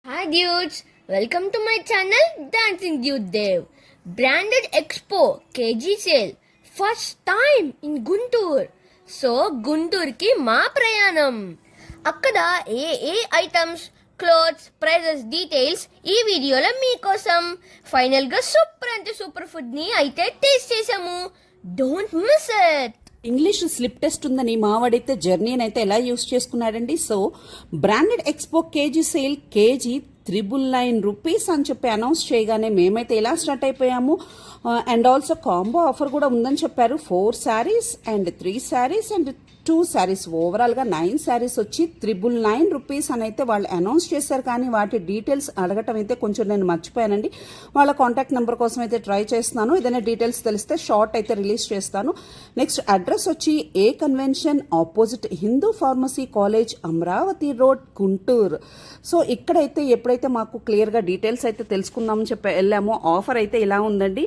Hi dudes, welcome to my channel Dancing Dude Dev. Branded Expo KG sale first time in Guntur. So గుంటూరుకి మా ప్రయాణం. అక్కడ ఏ items, clothes, prices details ఈ వీడియోలో మీకోసం. ఫైనల్గా సూపర్ అంటే సూపర్ ఫుడ్ని అయితే టేస్ట్ చేసాము. Don't miss it. English slip test ఉందని మావాడైతే జర్నీని అయితే ఎలా యూస్ చేసుకున్నాడండి. So branded expo KG sale KG 999 rupees అని చెప్పి అనౌన్స్ చేయగానే మేమైతే ఎలా స్టార్ట్ అయిపోయాము. అండ్ ఆల్సో కాంబో ఆఫర్ కూడా ఉందని చెప్పారు. 4 శారీస్ అండ్ 3 శారీస్ అండ్ 2 శారీస్, ఓవరాల్గా 9 శారీస్ వచ్చి 999 రూపీస్ అని అయితే వాళ్ళు అనౌన్స్ చేశారు. కానీ వాటి డీటెయిల్స్ అడగటం అయితే కొంచెం నేను మర్చిపోయానండి. వాళ్ళ కాంటాక్ట్ నెంబర్ కోసం అయితే ట్రై చేస్తున్నాను. ఏదైనా డీటెయిల్స్ తెలిస్తే షార్ట్ అయితే రిలీజ్ చేస్తాను. నెక్స్ట్ అడ్రస్ వచ్చి A convention opposite Hindu pharmacy college, Amaravati road, Guntur. So ఇక్కడైతే ఎప్పుడైతే మాకు క్లియర్గా డీటెయిల్స్ అయితే తెలుసుకుందామని చెప్పి వెళ్ళామో ఆఫర్ అయితే ఇలా ఉందండి.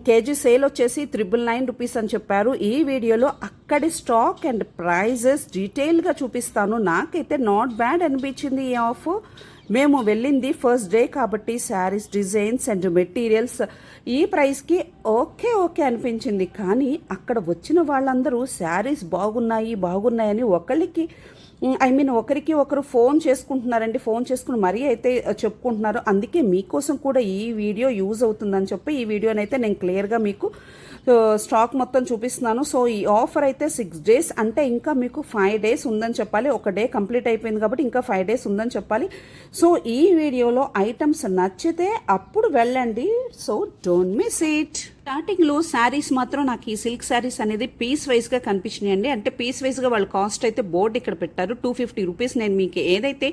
కేజీ సేల్ వచ్చేసి 999 రూపీస్ అని చెప్పారు. ఈ వీడియోలో అక్కడి స్టాక్ అండ్ ప్రైజెస్ డీటెయిల్గా చూపిస్తాను. నాకైతే నాట్ బ్యాడ్ అనిపించింది ఈ ఆఫర్. మేము వెళ్ళింది ఫస్ట్ డే కాబట్టి శారీస్ డిజైన్స్ అండ్ మెటీరియల్స్ ఈ ప్రైస్కి ఓకే అనిపించింది. కానీ అక్కడ వచ్చిన వాళ్ళందరూ శారీస్ బాగున్నాయని ఒకరికి ఒకరు ఫోన్ చేసుకుంటున్నారండి. ఫోన్ చేసుకుని మరీ అయితే చెప్పుకుంటున్నారు. అందుకే మీకోసం కూడా ఈ వీడియో యూజ్ అవుతుందని చెప్పి ఈ వీడియోని అయితే నేను క్లియర్గా మీకు స్టాక్ మొత్తం చూపిస్తున్నాను. సో ఈ ఆఫర్ అయితే 6 డేస్ అంటే ఇంకా మీకు 5 డేస్ ఉందని చెప్పాలి. ఒక డే కంప్లీట్ అయిపోయింది కాబట్టి ఇంకా 5 డేస్ ఉందని చెప్పాలి. సో ఈ వీడియోలో ఐటమ్స్ నచ్చితే అప్పుడు వెళ్ళండి. So don't miss it. స్టార్టింగ్లో శారీస్ మాత్రం నాకు ఈ సిల్క్ శారీస్ అనేది పీస్ వైజ్గా కనిపించినాయండి. అంటే పీస్ వైజ్గా వాళ్ళ కాస్ట్ అయితే బోర్డు ఇక్కడ పెట్టారు 250 రూపీస్. నేను మీకు ఏదైతే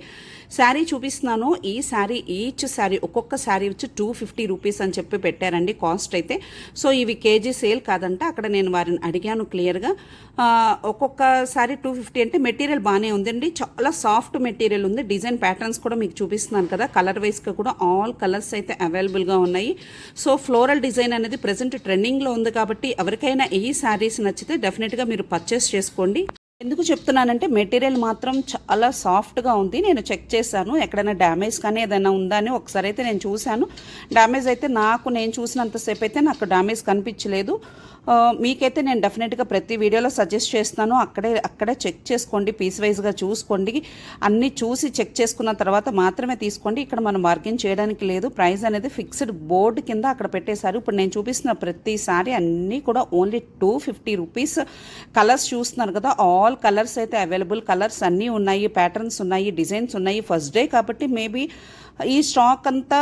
శారీ చూపిస్తున్నానో ఈ శారీ ఈచ్ శారీ ఒక్కొక్క శారీ వచ్చి 250 రూపీస్ అని చెప్పి పెట్టారండి కాస్ట్ అయితే. సో ఇవి కేజీ సేల్ కాదంట. అక్కడ నేను వారిని అడిగాను క్లియర్గా. ఒక్కొక్క శారీ 250 అంటే మెటీరియల్ బాగానే ఉందండి. చాలా సాఫ్ట్ మెటీరియల్ ఉంది. డిజైన్ ప్యాటర్న్స్ కూడా మీకు చూపిస్తున్నాను కదా. కలర్ వైజ్గా కూడా ఆల్ కలర్స్ అయితే అవైలబుల్గా ఉన్నాయి. సో ఫ్లోరల్ డిజైన్ అనేది ప్రెజెంట్ ట్రెండింగ్లో ఉంది కాబట్టి ఎవరికైనా ఈ శారీస్ నచ్చితే డెఫినెట్గా మీరు పర్చేస్ చేసుకోండి. ఎందుకు చెప్తున్నానంటే మెటీరియల్ మాత్రం చాలా సాఫ్ట్గా ఉంది. నేను చెక్ చేశాను ఎక్కడైనా డ్యామేజ్ కానీ ఏదైనా ఉందా అని ఒకసారి అయితే నేను చూశాను. డ్యామేజ్ అయితే నేను చూసినంతసేపు అయితే నాకు డ్యామేజ్ కనిపించలేదు. మీకైతే నేను డెఫినెట్గా ప్రతి వీడియోలో సజెస్ట్ చేస్తాను. అక్కడే చెక్ చేసుకోండి, పీస్ వైజ్గా చూసుకోండి. అన్నీ చూసి చెక్ చేసుకున్న తర్వాత మాత్రమే తీసుకోండి. ఇక్కడ మనం బార్గెన్ చేయడానికి లేదు. ప్రైస్ అనేది ఫిక్స్డ్ బోర్డు కింద అక్కడ పెట్టేశారు. ఇప్పుడు నేను చూపిస్తున్న ప్రతిసారి అన్నీ కూడా ఓన్లీ 250 రూపీస్. కలర్స్ చూస్తున్నారు కదా, ఆల్ కలర్స్ అయితే అవైలబుల్. కలర్స్ అన్నీ ఉన్నాయి, ప్యాటర్న్స్ ఉన్నాయి, డిజైన్స్ ఉన్నాయి. ఫస్ట్ డే కాబట్టి మేబీ ఈ స్టాక్ అంతా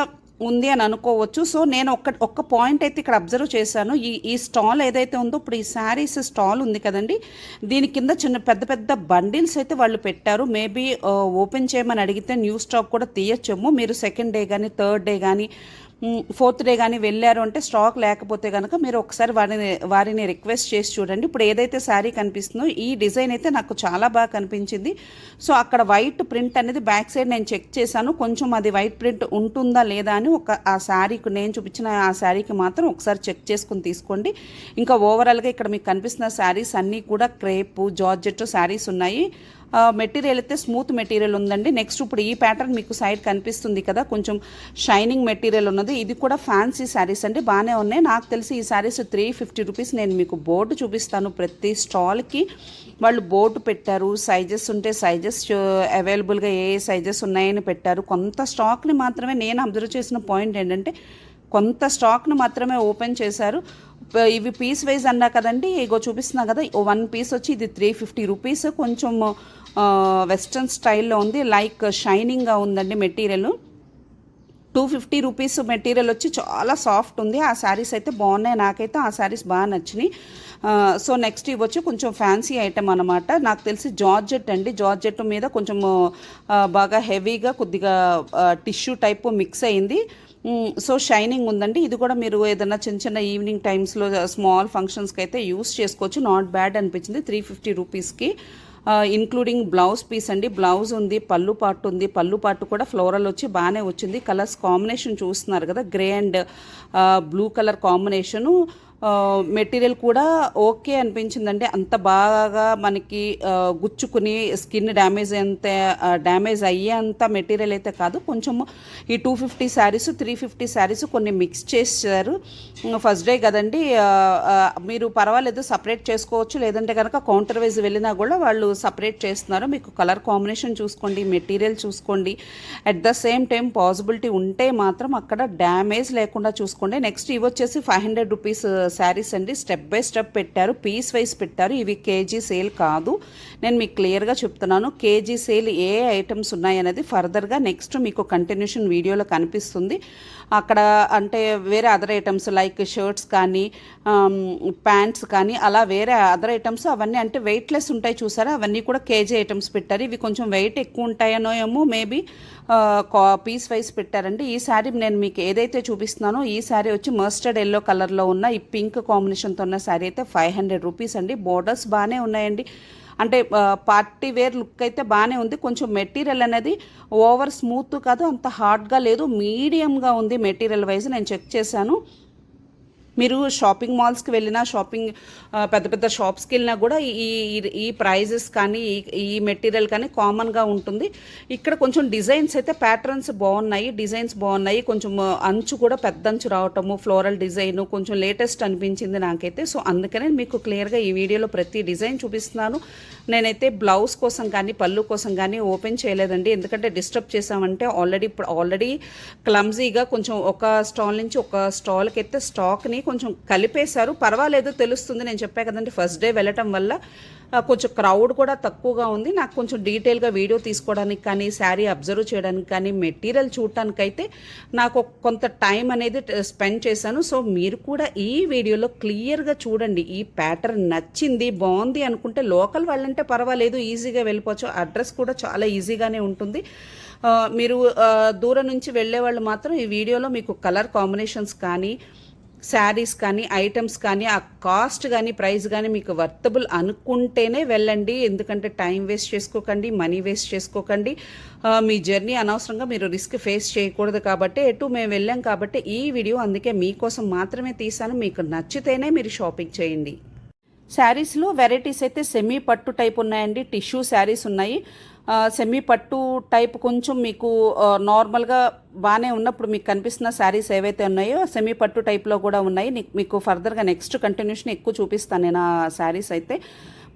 ఉంది అని అనుకోవచ్చు. సో నేను ఒక్క పాయింట్ అయితే ఇక్కడ అబ్జర్వ్ చేశాను. ఈ స్టాల్ ఏదైతే ఉందో ఇప్పుడు ఈ శారీస్ స్టాల్ ఉంది కదండి, దీని కింద పెద్ద బండిల్స్ అయితే వాళ్ళు పెట్టారు. మేబీ ఓపెన్ చేయమని అడిగితే న్యూ స్టాక్ కూడా తీయచ్చేమో. మీరు సెకండ్ డే కానీ థర్డ్ డే కానీ 4th డే కానీ వెళ్ళారు అంటే స్టాక్ లేకపోతే కనుక మీరు ఒకసారి వారిని రిక్వెస్ట్ చేసి చూడండి. ఇప్పుడు ఏదైతే శారీ కనిపిస్తుందో ఈ డిజైన్ అయితే నాకు చాలా బాగా కనిపించింది. సో అక్కడ వైట్ ప్రింట్ అనేది బ్యాక్ సైడ్ నేను చెక్ చేశాను. కొంచెం అది వైట్ ప్రింట్ ఉంటుందా లేదా అని ఆ శారీకి నేను చూపించిన ఆ శారీకి మాత్రం ఒకసారి చెక్ చేసుకుని తీసుకోండి. ఇంకా ఓవరాల్గా ఇక్కడ మీకు కనిపిస్తున్న శారీస్ అన్నీ కూడా క్రేప్, జార్జెట్ శారీస్ ఉన్నాయి. మెటీరియల్ అయితే స్మూత్ మెటీరియల్ ఉందండి. నెక్స్ట్ ఇప్పుడు ఈ ప్యాటర్న్ మీకు సైడ్ కనిపిస్తుంది కదా, కొంచెం షైనింగ్ మెటీరియల్ ఉన్నది. ఇది కూడా ఫ్యాన్సీ శారీస్ అండి, బాగానే ఉన్నాయి. నాకు తెలిసి ఈ శారీస్ 350 రూపీస్. నేను మీకు బోర్డు చూపిస్తాను. ప్రతి స్టాల్కి వాళ్ళు బోర్డు పెట్టారు. సైజెస్ ఉంటే సైజెస్ అవైలబుల్గా ఏ సైజెస్ ఉన్నాయని పెట్టారు. కొంత స్టాక్ని మాత్రమే నేను అబ్జర్వ్ చేసిన పాయింట్ ఏంటంటే కొంత స్టాక్ను మాత్రమే ఓపెన్ చేశారు. ఇవి పీస్ వైజ్ అన్నా కదండి, ఇగో చూపిస్తున్నా కదా, 1 పీస్ వచ్చి ఇది 350 రూపీస్. కొంచెం వెస్ట్రన్ స్టైల్లో ఉంది, లైక్ షైనింగ్గా ఉందండి మెటీరియల్. 250 రూపీస్ మెటీరియల్ వచ్చి చాలా సాఫ్ట్ ఉంది. ఆ శారీస్ అయితే బాగున్నాయి, నాకైతే ఆ శారీస్ బాగా నచ్చినాయి. సో నెక్స్ట్ ఇవి వచ్చి కొంచెం ఫ్యాన్సీ ఐటమ్ అనమాట. నాకు తెలిసి జార్జెట్ అండి. జార్జెట్ మీద కొంచెం బాగా హెవీగా కొద్దిగా టిష్యూ టైపు మిక్స్ అయింది. సో షైనింగ్ ఉందండి. ఇది కూడా మీరు ఏదైనా చిన్న ఈవినింగ్ టైమ్స్లో స్మాల్ ఫంక్షన్స్కి అయితే యూస్ చేసుకోవచ్చు. నాట్ బ్యాడ్ అనిపించింది 350 రూపీస్కి. ఇంక్లూడింగ్ బ్లౌజ్ పీస్ అండి. బ్లౌజ్ ఉంది, పళ్ళు పాటు ఉంది. పళ్ళు పాటు కూడా ఫ్లోరల్ వచ్చి బాగానే వచ్చింది. కలర్స్ కాంబినేషన్ చూస్తున్నారు కదా, grey and blue colour combination. Material కూడా ఓకే అనిపించిందండి. అంత బాగా మనకి గుచ్చుకుని స్కిన్ డ్యామేజ్ అయ్యేంత మెటీరియల్ అయితే కాదు. కొంచెము ఈ 250 శారీస్ 350 శారీస్ కొన్ని మిక్స్ చేశారు. ఫస్ట్ డే కదండి, మీరు పర్వాలేదు సపరేట్ చేసుకోవచ్చు, లేదంటే కనుక కౌంటర్ వైజ్ వెళ్ళినా కూడా వాళ్ళు సపరేట్ చేస్తున్నారు. మీకు కలర్ కాంబినేషన్ చూసుకోండి, మెటీరియల్ చూసుకోండి, at the same time possibility ఉంటే మాత్రం అక్కడ డ్యామేజ్ లేకుండా చూసుకోండి. నెక్స్ట్ ఇవి వచ్చేసి 500 రూపీస్ శారీస్ అండి. స్టెప్ బై స్టెప్ పెట్టారు, పీస్ వైజ్ పెట్టారు. ఇవి కేజీ సేల్ కాదు, నేను మీకు క్లియర్గా చెప్తున్నాను. కేజీ సేల్ ఏ ఐటమ్స్ ఉన్నాయనేది ఫర్దర్గా నెక్స్ట్ మీకు కంటిన్యూషన్ వీడియోలో కనిపిస్తుంది. అక్కడ అంటే వేరే అదర్ ఐటమ్స్ లైక్ షర్ట్స్ కానీ ప్యాంట్స్ కానీ అలా వేరే అదర్ ఐటమ్స్ అవన్నీ అంటే వెయిట్లెస్ ఉంటాయి చూసారా, అవన్నీ కూడా కేజీ ఐటమ్స్ పెట్టారు. ఇవి కొంచెం వెయిట్ ఎక్కువ ఉంటాయనో ఏమో మేబీ పీస్ వైజ్ పెట్టారండి. ఈ శారీ నేను మీకు ఏదైతే చూపిస్తున్నానో ఈ శారీ వచ్చి మస్టర్డ్ ఎల్లో కలర్లో ఉన్న ఈ పింక్ కాంబినేషన్తో ఉన్న శారీ అయితే 500 రూపీస్ అండి. బోర్డర్స్ బాగానే ఉన్నాయండి, అంటే పార్టీ వేర్ లుక్ అయితే బాగానే ఉంది. కొంచెం మెటీరియల్ అనేది ఓవర్ స్మూత్ కాదు, అంత హార్డ్గా లేదు, మీడియంగా ఉంది మెటీరియల్ వైజ్. నేను చెక్ చేశాను. మీరు షాపింగ్ మాల్స్కి వెళ్ళినా పెద్ద పెద్ద షాప్స్కి వెళ్ళినా కూడా ఈ ప్రైజెస్ కానీ ఈ మెటీరియల్ కానీ కామన్గా ఉంటుంది. ఇక్కడ కొంచెం డిజైన్స్ అయితే ప్యాటర్న్స్ బాగున్నాయి, కొంచెం అంచు కూడా పెద్ద అంచు రావటము, ఫ్లోరల్ డిజైన్ కొంచెం లేటెస్ట్ అనిపించింది నాకైతే. సో అందుకనే మీకు క్లియర్గా ఈ వీడియోలో ప్రతి డిజైన్ చూపిస్తున్నాను. నేనైతే బ్లౌజ్ కోసం కానీ పళ్ళు కోసం కానీ ఓపెన్ చేయలేదండి, ఎందుకంటే డిస్టర్బ్ చేసామంటే ఆల్రెడీ క్లమ్జీగా కొంచెం ఒక స్టాల్ నుంచి ఒక స్టాల్కి అయితే స్టాక్ని కొంచెం కలిపేశారు. పర్వాలేదు, తెలుస్తుంది. నేను చెప్పా కదండి, ఫస్ట్ డే వెళ్ళటం వల్ల కొంచెం క్రౌడ్ కూడా తక్కువగా ఉంది. నాకు కొంచెం డీటెయిల్గా వీడియో తీసుకోవడానికి కానీ శారీ అబ్జర్వ్ చేయడానికి కానీ మెటీరియల్ చూడటానికి అయితే నాకు కొంత టైం అనేది స్పెండ్ చేశాను. సో మీరు కూడా ఈ వీడియోలో క్లియర్గా చూడండి. ఈ ప్యాటర్న్ నచ్చింది, బాగుంది అనుకుంటే లోకల్ వాళ్ళంటే పర్వాలేదు, ఈజీగా వెళ్ళిపోవచ్చు. అడ్రస్ కూడా చాలా ఈజీగానే ఉంటుంది. మీరు దూరం నుంచి వెళ్ళే వాళ్ళు మాత్రం ఈ వీడియోలో మీకు కలర్ కాంబినేషన్స్ కానీ శారీస్ కానీ ఐటమ్స్ కానీ ఆ కాస్ట్ కానీ ప్రైస్ కానీ మీకు వర్తబుల్ అనుకుంటేనే వెళ్ళండి. ఎందుకంటే టైం వేస్ట్ చేసుకోకండి, మనీ వేస్ట్ చేసుకోకండి. మీ జర్నీ అనవసరంగా మీరు రిస్క్ ఫేస్ చేయకూడదు కాబట్టి ఎటు మేము వెళ్ళాం కాబట్టి ఈ వీడియో అందుకే మీకోసం మాత్రమే తీసాను. మీకు నచ్చితేనే మీరు షాపింగ్ చేయండి. శారీస్లో వెరైటీస్ అయితే సెమీ పట్టు టైప్ ఉన్నాయండి, టిష్యూ శారీస్ ఉన్నాయి. సెమీ పట్టు టైప్ కొంచెం మీకు నార్మల్గా బాగానే ఉన్నప్పుడు మీకు కనిపిస్తున్న శారీస్ ఏవైతే ఉన్నాయో సెమీ పట్టు టైప్లో కూడా ఉన్నాయి. మీకు ఫర్దర్గా నెక్స్ట్ కంటిన్యూషన్ ఎక్కువ చూపిస్తాను నేను ఆ శారీస్ అయితే.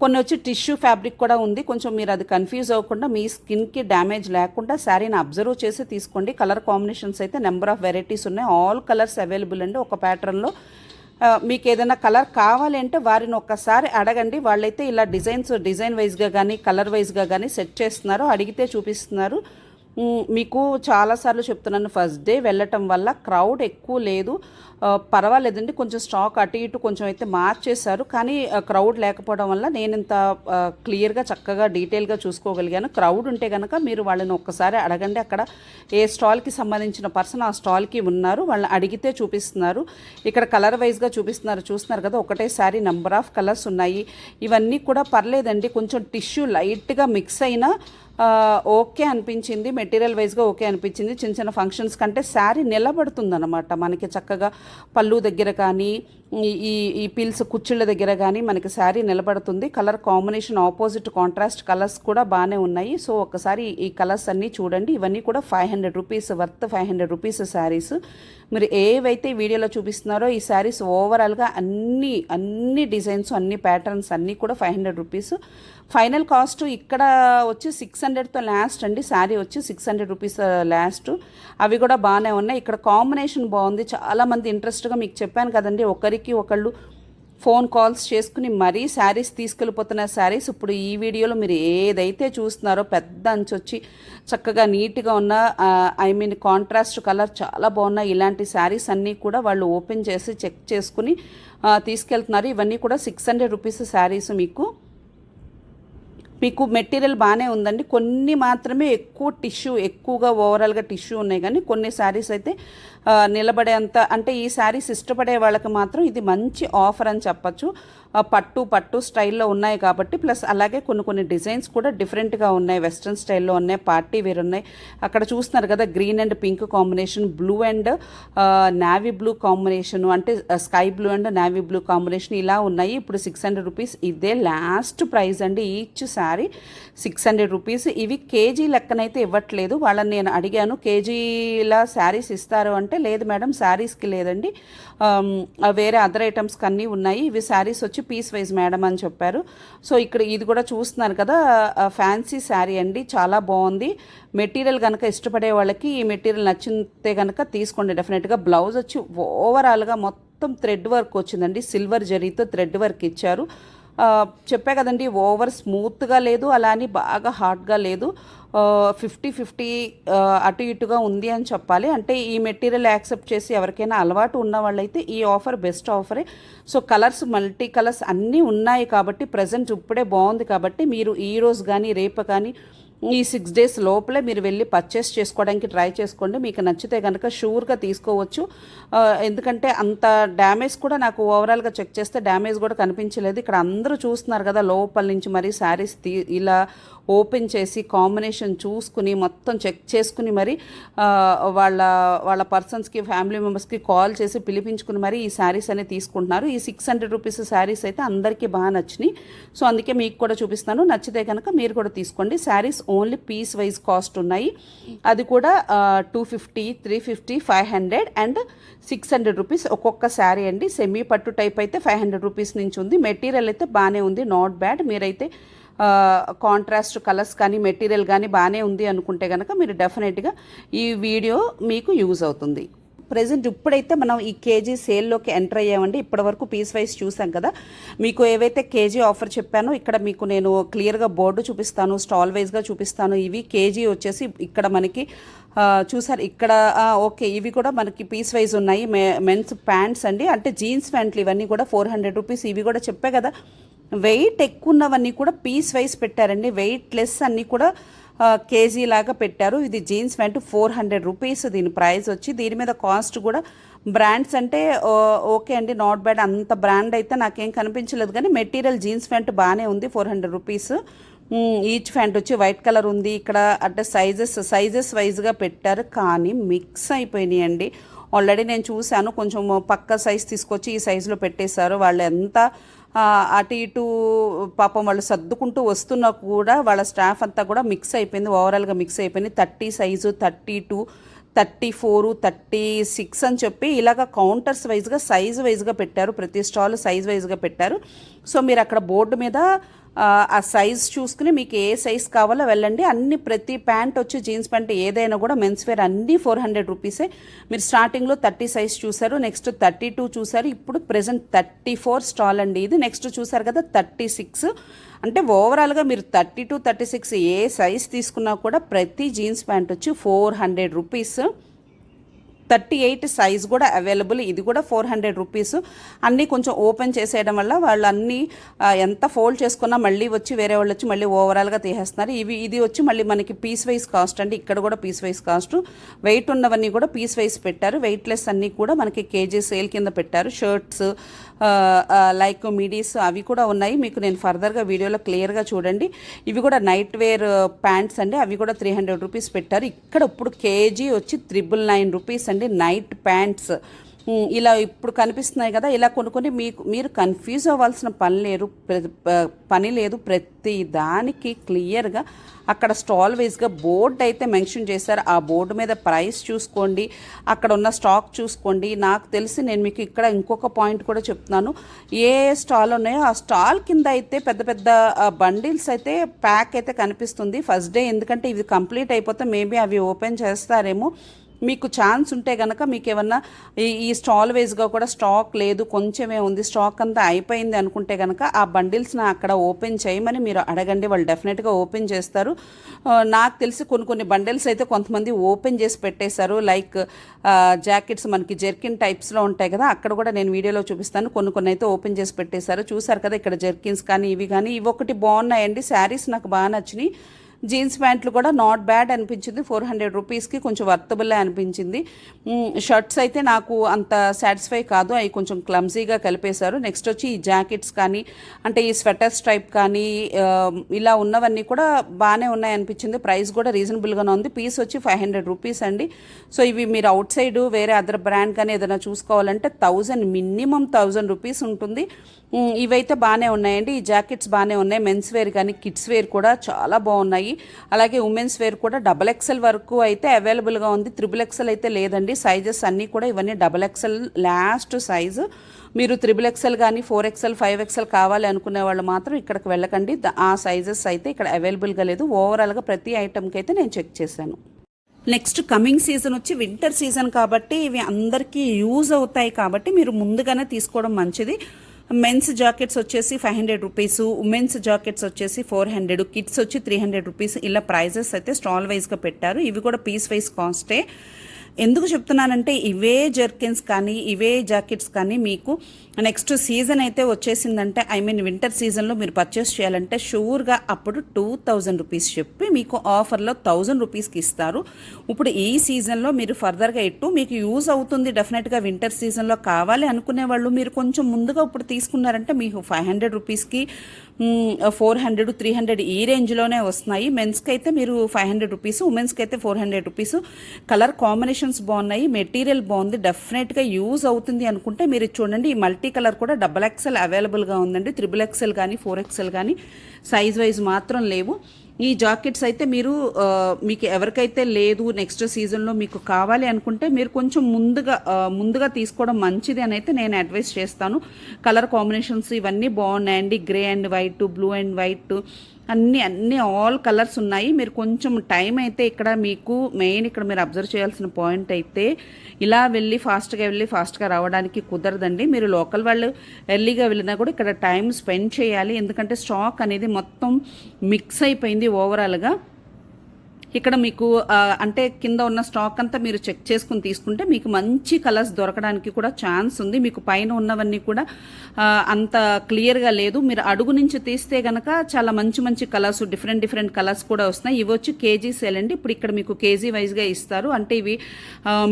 కొన్ని వచ్చి టిష్యూ ఫ్యాబ్రిక్ కూడా ఉంది. కొంచెం మీరు అది కన్ఫ్యూజ్ అవ్వకుండా మీ స్కిన్కి డ్యామేజ్ లేకుండా శారీని అబ్జర్వ్ చేసి తీసుకోండి. కలర్ కాంబినేషన్స్ అయితే నెంబర్ ఆఫ్ వెరైటీస్ ఉన్నాయి. ఆల్ కలర్స్ అవైలబుల్ అండి ఒక ప్యాటర్న్లో. మీకు ఏదైనా కలర్ కావాలి అంటే వారిని ఒక్కసారి అడగండి, వాళ్ళైతే ఇలా డిజైన్ వైజ్గా కానీ కలర్ వైజ్గా కానీ సెట్ చేస్తున్నారు, అడిగితే చూపిస్తున్నారు. మీకు చాలాసార్లు చెప్తున్నాను, ఫస్ట్ డే వెళ్ళటం వల్ల క్రౌడ్ ఎక్కువ లేదు, పర్వాలేదండి. కొంచెం స్టాక్ అటు ఇటు కొంచెం అయితే మార్చేశారు, కానీ క్రౌడ్ లేకపోవడం వల్ల నేను ఇంత క్లియర్గా చక్కగా డీటెయిల్గా చూసుకోగలిగాను. క్రౌడ్ ఉంటే కనుక మీరు వాళ్ళని ఒక్కసారి అడగండి, అక్కడ ఏ స్టాల్కి సంబంధించిన పర్సన్ ఆ స్టాల్కి ఉన్నారు, వాళ్ళని అడిగితే చూపిస్తున్నారు. ఇక్కడ కలర్ వైజ్గా చూస్తున్నారు కదా, ఒకటే శారీ నెంబర్ ఆఫ్ కలర్స్ ఉన్నాయి. ఇవన్నీ కూడా పర్లేదండి, కొంచెం టిష్యూ లైట్గా మిక్స్ అయినా ఓకే అనిపించింది, మెటీరియల్ వైజ్గా ఓకే అనిపించింది. చిన్న చిన్న ఫంక్షన్స్ కంటే శారీ నిలబడుతుందన్నమాట మనకి చక్కగా. పళ్ళు దగ్గర కానీ ఈ పిల్స్ కుచ్చిళ్ళ దగ్గర కానీ మనకి శారీ నిలబడుతుంది. Colour combination opposite contrast colours కూడా బాగానే ఉన్నాయి. సో ఒకసారి ఈ కలర్స్ అన్నీ చూడండి. ఇవన్నీ కూడా 500 రూపీస్ వర్త్ 500 రూపీస్ శారీస్. మీరు ఏవైతే వీడియోలో చూపిస్తున్నారో ఈ శారీస్ ఓవరాల్గా అన్ని డిజైన్స్ అన్ని ప్యాటర్న్స్ అన్నీ కూడా 500 రూపీస్. ఫైనల్ కాస్ట్ ఇక్కడ వచ్చి 600తో లాస్ట్ అండి. శారీ వచ్చి 600 రూపీస్ లాస్ట్. అవి కూడా బాగానే ఉన్నాయి. ఇక్కడ కాంబినేషన్ బాగుంది. చాలామంది ఇంట్రెస్ట్గా మీకు చెప్పాను కదండి, ఒకరికి ఒకళ్ళు ఫోన్ కాల్స్ చేసుకుని మరీ శారీస్ తీసుకెళ్ళిపోతున్న శారీస్ ఇప్పుడు ఈ వీడియోలో మీరు ఏదైతే చూస్తున్నారో పెద్ద అంచు వచ్చి చక్కగా నీట్గా ఉన్న కాంట్రాస్ట్ కలర్ చాలా బాగున్నాయి. ఇలాంటి శారీస్ అన్నీ కూడా వాళ్ళు ఓపెన్ చేసి చెక్ చేసుకుని తీసుకెళ్తున్నారు. ఇవన్నీ కూడా 600 రూపీస్ శారీస్. మీకు మెటీరియల్ బాగానే ఉందండి. కొన్ని మాత్రమే ఎక్కువగా ఓవరాల్గా టిష్యూ ఉన్నాయి, కానీ కొన్ని శారీస్ అయితే నిలబడేంత, అంటే ఈ శారీస్ ఇష్టపడే వాళ్ళకి మాత్రం ఇది మంచి ఆఫర్ అని చెప్పచ్చు. పట్టు స్టైల్లో ఉన్నాయి కాబట్టి, ప్లస్ అలాగే కొన్ని డిజైన్స్ కూడా డిఫరెంట్గా ఉన్నాయి, వెస్ట్రన్ స్టైల్లో ఉన్నాయి, పార్టీ వేర్ ఉన్నాయి. అక్కడ చూస్తున్నారు కదా green and pink combination, blue and navy blue combination, అంటే sky blue and navy blue combination ఇలా ఉన్నాయి. ఇప్పుడు 600 రూపీస్ ఇదే లాస్ట్ ప్రైస్ అండి. Each sari 600 rupees. ఇవి కేజీ లెక్కనైతే ఇవ్వట్లేదు. వాళ్ళని నేను అడిగాను కేజీలా శారీస్ ఇస్తారు అంటే, లేదు మేడం శారీస్కి లేదండి, వేరే అదర్ ఐటమ్స్కి అన్నీ ఉన్నాయి, ఇవి శారీస్ వచ్చి పీస్ వైజ్ మేడం అని చెప్పారు. సో ఇక్కడ ఇది కూడా చూస్తున్నారు కదా ఫ్యాన్సీ శారీ అండి, చాలా బాగుంది. మెటీరియల్ కనుక ఇష్టపడే వాళ్ళకి ఈ మెటీరియల్ నచ్చితే కనుక తీసుకోండి డెఫినెట్గా. బ్లౌజ్ వచ్చి ఓవరాల్గా మొత్తం థ్రెడ్ వర్క్ వచ్చిందండి, సిల్వర్ జరీతో థ్రెడ్ వర్క్ ఇచ్చారు. చెప్పా కదండి, ఓవర్ స్మూత్గా లేదు, అలా అని బాగా హార్డ్గా లేదు, 50-50 అటు ఇటుగా ఉంది అని చెప్పాలి. అంటే ఈ మెటీరియల్ యాక్సెప్ట్ చేసి ఎవరికైనా అలవాటు ఉన్న వాళ్ళైతే ఈ ఆఫర్ బెస్ట్ ఆఫరే. సో కలర్స్ మల్టీ కలర్స్ అన్నీ ఉన్నాయి కాబట్టి, ప్రజెంట్ ఇప్పుడే బాగుంది కాబట్టి, మీరు ఈ రోజు కానీ రేపు కానీ ఈ 6 days లోపలే మీరు వెళ్ళి పర్చేస్ చేసుకోవడానికి ట్రై చేసుకోండి. మీకు నచ్చితే కనుక షూర్గా తీసుకోవచ్చు. ఎందుకంటే అంత డ్యామేజ్ కూడా నాకు ఓవరాల్గా చెక్ చేస్తే డ్యామేజ్ కూడా కనిపించలేదు. ఇక్కడ అందరూ చూస్తున్నారు కదా లోపల నుంచి మరి శారీస్ ఇలా ఓపెన్ చేసి కాంబినేషన్ చూసుకుని మొత్తం చెక్ చేసుకుని మరి వాళ్ళ పర్సన్స్కి ఫ్యామిలీ మెంబర్స్కి కాల్ చేసి పిలిపించుకుని మరి ఈ శారీస్ అనేవి తీసుకుంటున్నారు. ఈ 600 రూపీస్ శారీస్ అయితే అందరికీ బాగా నచ్చినాయి. సో అందుకే మీకు కూడా చూపిస్తాను, నచ్చితే కనుక మీరు కూడా తీసుకోండి. Saris only piece wise cost ఉన్నాయి, అది కూడా 250, 350, 500 అండ్ 600 రూపీస్ ఒక్కొక్క శారీ అండి. సెమీ పట్టు టైప్ అయితే 500 రూపీస్ నుంచి ఉంది. మెటీరియల్ అయితే బాగానే ఉంది, నాట్ బ్యాడ్. మీరైతే కాంట్రాస్ట్ కలర్స్ కానీ మెటీరియల్ కానీ బాగానే ఉంది అనుకుంటే కనుక మీరు డెఫినెట్గా ఈ వీడియో మీకు యూజ్ అవుతుంది. ప్రజెంట్ ఇప్పుడైతే మనం ఈ కేజీ సేల్లోకి ఎంటర్ అయ్యామండి. ఇప్పటివరకు పీస్ వైజ్ చూసాం కదా, మీకు ఏవైతే కేజీ ఆఫర్ చెప్పానో ఇక్కడ మీకు నేను క్లియర్గా బోర్డు చూపిస్తాను, స్టాల్ వైజ్గా చూపిస్తాను. ఇవి కేజీ వచ్చేసి ఇక్కడ మనకి చూసారు ఇక్కడ ఓకే, ఇవి కూడా మనకి పీస్ వైజ్ ఉన్నాయి. మెన్స్ ప్యాంట్స్ అండి, అంటే జీన్స్ ప్యాంట్లు ఇవన్నీ కూడా 400 రూపీస్. ఇవి కూడా చెప్పే కదా వెయిట్ ఎక్కువ ఉన్నవన్నీ కూడా పీస్ వైజ్ పెట్టారండి, వెయిట్ లెస్ అన్నీ కూడా కేజీ లాగా పెట్టారు. ఇది జీన్స్ ప్యాంటు 400 రూపీస్ దీని ప్రైస్ వచ్చి. దీని మీద కాస్ట్ కూడా బ్రాండ్స్ అంటే ఓకే అండి, నాట్ బ్యాడ్. అంత బ్రాండ్ అయితే నాకేం కనిపించలేదు, కానీ మెటీరియల్ జీన్స్ ప్యాంటు బాగానే ఉంది. 400 రూపీస్. ఈచ్ ప్యాంట్ వచ్చి వైట్ కలర్ ఉంది. ఇక్కడ అంటే సైజెస్ వైజ్గా పెట్టారు, కానీ మిక్స్ అయిపోయినాయి అండి. ఆల్రెడీ నేను చూశాను, కొంచెం పక్క సైజ్ తీసుకొచ్చి ఈ సైజులో పెట్టేశారు. వాళ్ళు ఎంత అటు ఇటు పాపం వాళ్ళు సర్దుకుంటూ వస్తున్నా కూడా వాళ్ళ స్టాఫ్ అంతా కూడా మిక్స్ అయిపోయింది, ఓవరాల్గా మిక్స్ అయిపోయింది. 30 సైజు, 32, 34, 36 అని చెప్పి ఇలాగ కౌంటర్స్ వైజ్గా సైజ్ వైజ్గా పెట్టారు. ప్రతి స్టాల్ సైజ్ వైజ్గా పెట్టారు. సో మీరు అక్కడ బోర్డు మీద ఆ సైజ్ చూసుకుని మీకు ఏ సైజ్ కావాలో వెళ్ళండి. అన్ని ప్రతి ప్యాంట్ వచ్చి జీన్స్ ప్యాంట్ ఏదైనా కూడా మెన్స్ వేర్ అన్నీ 400 రూపీసే. మీరు స్టార్టింగ్లో 30 సైజ్ చూసారు, నెక్స్ట్ 32 చూసారు, ఇప్పుడు ప్రెజెంట్ 34 స్టాల్ అండి ఇది. నెక్స్ట్ చూసారు కదా 36. అంటే ఓవరాల్గా మీరు 32, 36 ఏ సైజ్ తీసుకున్నా కూడా ప్రతి జీన్స్ ప్యాంట్ వచ్చి 400 రూపీస్. 38 సైజ్ కూడా అవైలబుల్, ఇది కూడా 400 రూపీస్. అన్నీ కొంచెం ఓపెన్ చేసేయడం వల్ల వాళ్ళు అన్నీ ఎంత ఫోల్డ్ చేసుకున్నా మళ్ళీ వచ్చి వేరే వాళ్ళు వచ్చి మళ్ళీ ఓవరాల్గా తీసేస్తున్నారు. ఇది వచ్చి మళ్ళీ మనకి పీస్ వైజ్ కాస్ట్ అండి. ఇక్కడ కూడా పీస్ వైజ్ కాస్ట్. వెయిట్ ఉన్నవన్నీ కూడా పీస్ వైజ్ పెట్టారు. వెయిట్లెస్ అన్నీ కూడా మనకి కేజీ సేల్ కింద పెట్టారు. షర్ట్స్ లైక్ మిడీస్ అవి కూడా ఉన్నాయి. మీకు నేను ఫర్దర్గా వీడియోలో క్లియర్గా చూడండి. ఇవి కూడా నైట్ వేర్ ప్యాంట్స్ అండి, అవి కూడా 300 రూపీస్ పెట్టారు. ఇక్కడ ఇప్పుడు కేజీ వచ్చి 999 రూపీస్ అండి నైట్ ప్యాంట్స్. ఇలా ఇప్పుడు కనిపిస్తున్నాయి కదా, ఇలా కొనుక్కొని మీరు కన్ఫ్యూజ్ అవ్వాల్సిన పని లేదు. ప్రతి దానికి క్లియర్గా అక్కడ స్టాల్ వైజ్గా బోర్డు అయితే మెన్షన్ చేశారు. ఆ బోర్డు మీద ప్రైస్ చూసుకోండి, అక్కడ ఉన్న స్టాక్ చూసుకోండి. నాకు తెలిసి నేను మీకు ఇక్కడ ఇంకొక పాయింట్ కూడా చెప్తున్నాను. ఏ స్టాల్ ఉన్నాయో ఆ స్టాల్ కింద అయితే పెద్ద పెద్ద బండిల్స్ అయితే ప్యాక్ అయితే కనిపిస్తుంది ఫస్ట్ డే. ఎందుకంటే ఇవి కంప్లీట్ అయిపోతే మేబీ అవి ఓపెన్ చేస్తారేమో. మీకు ఛాన్స్ ఉంటే కనుక మీకు ఏమన్నా ఈ స్టాల్ వైజ్గా కూడా స్టాక్ లేదు, కొంచెమే ఉంది, స్టాక్ అంతా అయిపోయింది అనుకుంటే కనుక ఆ బండిల్స్ని అక్కడ ఓపెన్ చేయమని మీరు అడగండి, వాళ్ళు డెఫినెట్గా ఓపెన్ చేస్తారు. నాకు తెలిసి కొన్ని బండిల్స్ అయితే కొంతమంది ఓపెన్ చేసి పెట్టేశారు. లైక్ జాకెట్స్ మనకి జెర్కిన్ టైప్స్లో ఉంటాయి కదా, అక్కడ కూడా నేను వీడియోలో చూపిస్తాను. కొన్ని అయితే ఓపెన్ చేసి పెట్టేశారు. చూసారు కదా ఇక్కడ జెర్కిన్స్ కానీ ఇవి ఒకటి బాగున్నాయండి. శారీస్ నాకు బాగా నచ్చినాయి. జీన్స్ ప్యాంట్లు కూడా నాట్ బ్యాడ్ అనిపించింది. 400 రూపీస్కి కొంచెం వర్తబుల్ అనిపించింది. షర్ట్స్ అయితే నాకు అంత సాటిస్ఫై కాదు, అవి కొంచెం క్లమ్జీగా కలిపేశారు. నెక్స్ట్ వచ్చి ఈ జాకెట్స్ కానీ అంటే ఈ స్వెటర్స్ టైప్ కానీ ఇలా ఉన్నవన్నీ కూడా బాగానే ఉన్నాయి అనిపించింది. ప్రైస్ కూడా రీజనబుల్గానే ఉంది. పీస్ వచ్చి 500 రూపీస్ అండి. సో ఇవి మీరు అవుట్ సైడ్ వేరే అదర్ బ్రాండ్ కానీ ఏదైనా చూసుకోవాలంటే మినిమం 1000 రూపీస్ ఉంటుంది. ఇవైతే బాగానే ఉన్నాయండి. ఈ జాకెట్స్ బాగానే ఉన్నాయి. మెన్స్ వేర్ కానీ కిడ్స్ వేర్ కూడా చాలా బాగున్నాయి. అలాగే ఉమెన్స్ వేర్ కూడా XXL వరకు అయితే అవైలబుల్గా ఉంది. XXL అయితే లేదండి. సైజెస్ అన్నీ కూడా ఇవన్నీ XXL లాస్ట్ సైజు. మీరు XXL కానీ 4XL 5XL కావాలి అనుకునే వాళ్ళు మాత్రం ఇక్కడికి వెళ్ళకండి. ఆ సైజెస్ అయితే ఇక్కడ అవైలబుల్గా లేదు. ఓవరాల్గా ప్రతి ఐటమ్కి అయితే నేను చెక్ చేశాను. నెక్స్ట్ కమింగ్ సీజన్ వచ్చి వింటర్ సీజన్ కాబట్టి ఇవి అందరికీ యూజ్ అవుతాయి కాబట్టి మీరు ముందుగానే తీసుకోవడం మంచిది. మెన్స్ జాకెట్స్ వచ్చేసి 500 రూపీస్, ఉమెన్స్ జాకెట్స్ వచ్చేసి 400, కిడ్స్ వచ్చి 300 రూపీస్. ఇలా ప్రైజెస్ అయితే స్టాల్ వైజ్గా పెట్టారు. ఇవి కూడా పీస్ వైజ్ కాస్టే. ఎందుకు చెప్తున్నానంటే ఇవే జర్కిన్స్ కానీ ఇవే జాకెట్స్ కానీ మీకు నెక్స్ట్ సీజన్ అయితే వచ్చేసిందంటే వింటర్ సీజన్లో మీరు పర్చేస్ చేయాలంటే షూర్గా అప్పుడు 2000 రూపీస్ చెప్పి మీకు ఆఫర్లో 1000 రూపీస్కి ఇస్తారు. ఇప్పుడు ఈ సీజన్లో మీరు ఫర్దర్గా మీకు యూజ్ అవుతుంది డెఫినెట్గా. వింటర్ సీజన్లో కావాలి అనుకునే వాళ్ళు మీరు కొంచెం ముందుగా ఇప్పుడు తీసుకున్నారంటే మీకు 500 రూపీస్కి 400, 300 ఈ రేంజ్లోనే వస్తున్నాయి. మెన్స్కి అయితే మీరు 500 రూపీస్, ఉమెన్స్కి అయితే 400 రూపీస్. కలర్ కాంబినేషన్స్ బాగున్నాయి, మెటీరియల్ బాగుంది, డెఫినెట్గా యూజ్ అవుతుంది అనుకుంటే మీరు చూడండి. ఈ మల్టీ కలర్ కూడా XXL అవైలబుల్గా ఉందండి. XXL కానీ 4XL కానీ సైజ్ వైజ్ మాత్రం లేవు. ఈ జాకెట్స్ అయితే మీకు ఎవరికైతే లేదు నెక్స్ట్ సీజన్లో మీకు కావాలి అనుకుంటే మీరు కొంచెం ముందుగా తీసుకోవడం మంచిది అని అయితే నేను అడ్వైస్ చేస్తాను. కలర్ కాంబినేషన్స్ ఇవన్నీ బాగున్నాయండి. Grey and white, blue and white అన్ని ఆల్ కలర్స్ ఉన్నాయి. మీరు కొంచెం టైం అయితే ఇక్కడ మీకు మెయిన్ ఇక్కడ మీరు అబ్జర్వ్ చేయాల్సిన పాయింట్ అయితే ఇలా వెళ్ళి ఫాస్ట్గా రావడానికి కుదరదండి. మీరు లోకల్ వాళ్ళు ఎర్లీగా వెళ్ళినా కూడా ఇక్కడ టైం స్పెండ్ చేయాలి. ఎందుకంటే స్టాక్ అనేది మొత్తం మిక్స్ అయిపోయింది ఓవరాల్గా. ఇక్కడ మీకు అంటే కింద ఉన్న స్టాక్ అంతా మీరు చెక్ చేసుకుని తీసుకుంటే మీకు మంచి కలర్స్ దొరకడానికి కూడా ఛాన్స్ ఉంది. మీకు పైన ఉన్నవన్నీ కూడా అంత క్లియర్గా లేదు. మీరు అడుగు నుంచి తీస్తే కనుక చాలా మంచి కలర్స్, డిఫరెంట్ కలర్స్ కూడా వస్తున్నాయి. ఇవి వచ్చి కేజీ సేల్ అండి. ఇప్పుడు ఇక్కడ మీకు కేజీ వైజ్గా ఇస్తారు. అంటే ఇవి